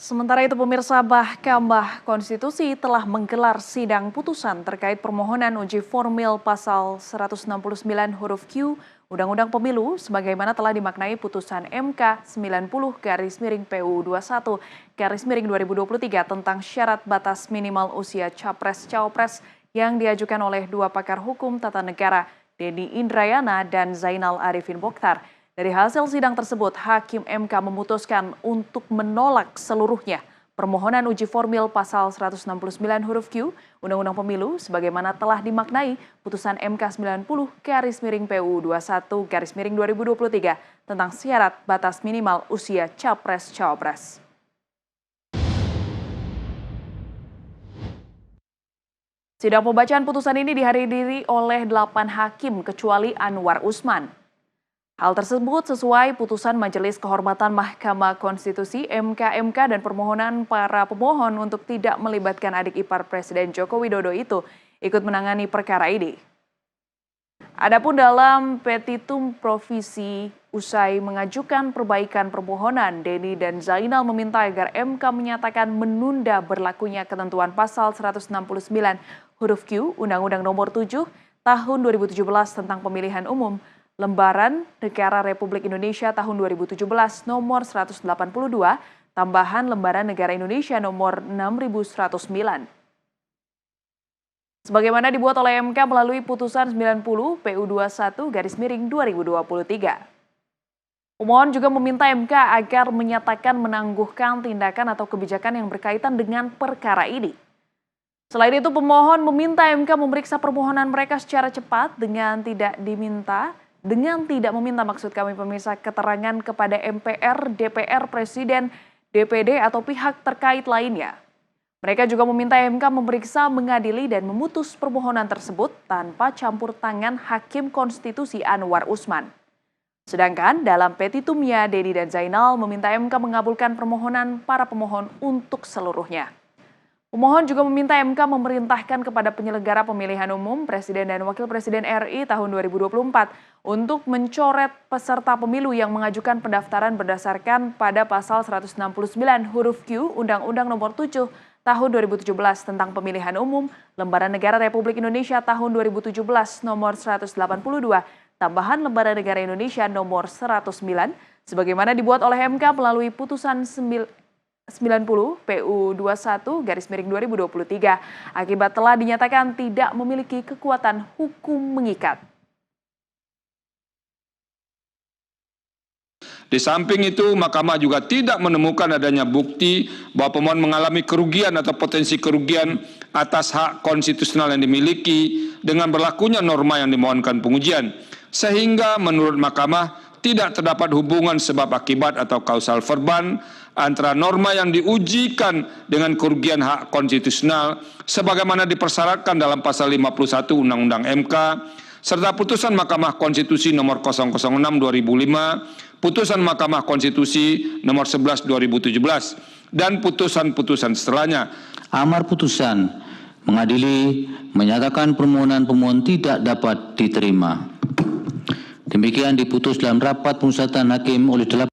Sementara itu pemirsa, Mahkamah Konstitusi telah menggelar sidang putusan terkait permohonan uji formil pasal 169 huruf Q Undang-Undang Pemilu sebagaimana telah dimaknai putusan MK 90/PU 21/2023 tentang syarat batas minimal usia Capres-Cawapres yang diajukan oleh dua pakar hukum tata negara, Denny Indrayana dan Zainal Arifin Mokhtar. Dari hasil sidang tersebut, Hakim MK memutuskan untuk menolak seluruhnya permohonan uji formil pasal 169 huruf Q Undang-Undang Pemilu sebagaimana telah dimaknai putusan MK 90/PU 21/2023 tentang syarat batas minimal usia Capres-Cawapres. Sidang pembacaan putusan ini dihadiri oleh 8 hakim kecuali Anwar Usman. Hal tersebut sesuai putusan Majelis Kehormatan Mahkamah Konstitusi (MK) dan permohonan para pemohon untuk tidak melibatkan adik ipar Presiden Joko Widodo itu ikut menangani perkara ini. Adapun dalam petitum provisi usai mengajukan perbaikan permohonan, Denny dan Zainal meminta agar MK menyatakan menunda berlakunya ketentuan pasal 169 huruf Q Undang-Undang Nomor 7 Tahun 2017 tentang Pemilihan Umum Lembaran Negara Republik Indonesia tahun 2017 nomor 182, tambahan Lembaran Negara Indonesia nomor 6109. Sebagaimana dibuat oleh MK melalui putusan 90/PU 21/2023. Pemohon juga meminta MK agar menyatakan menangguhkan tindakan atau kebijakan yang berkaitan dengan perkara ini. Selain itu, pemohon meminta MK memeriksa permohonan mereka secara cepat dengan tidak meminta pemirsa keterangan kepada MPR, DPR, Presiden, DPD atau pihak terkait lainnya. Mereka juga meminta MK memeriksa, mengadili dan memutus permohonan tersebut tanpa campur tangan Hakim Konstitusi Anwar Usman. Sedangkan dalam petitumnya, Denny dan Zainal meminta MK mengabulkan permohonan para pemohon untuk seluruhnya. Pemohon juga meminta MK memerintahkan kepada penyelenggara pemilihan umum Presiden dan Wakil Presiden RI tahun 2024 untuk mencoret peserta pemilu yang mengajukan pendaftaran berdasarkan pada pasal 169 huruf Q Undang-Undang Nomor 7 Tahun 2017 tentang Pemilihan Umum Lembaran Negara Republik Indonesia tahun 2017 nomor 182, tambahan Lembaran Negara Indonesia nomor 109, sebagaimana dibuat oleh MK melalui putusan 90/PU 21/2023 akibat telah dinyatakan tidak memiliki kekuatan hukum mengikat. Di samping itu, Mahkamah juga tidak menemukan adanya bukti bahwa pemohon mengalami kerugian atau potensi kerugian atas hak konstitusional yang dimiliki dengan berlakunya norma yang dimohonkan pengujian. Sehingga menurut Mahkamah tidak terdapat hubungan sebab akibat atau kausal verban antara norma yang diujikan dengan kerugian hak konstitusional sebagaimana dipersyaratkan dalam pasal 51 Undang-Undang MK serta putusan Mahkamah Konstitusi nomor 006/2005, putusan Mahkamah Konstitusi nomor 11/2017 dan putusan-putusan setelahnya. Amar putusan mengadili menyatakan permohonan pemohon tidak dapat diterima. Demikian diputus dalam rapat pemusatan hakim oleh 8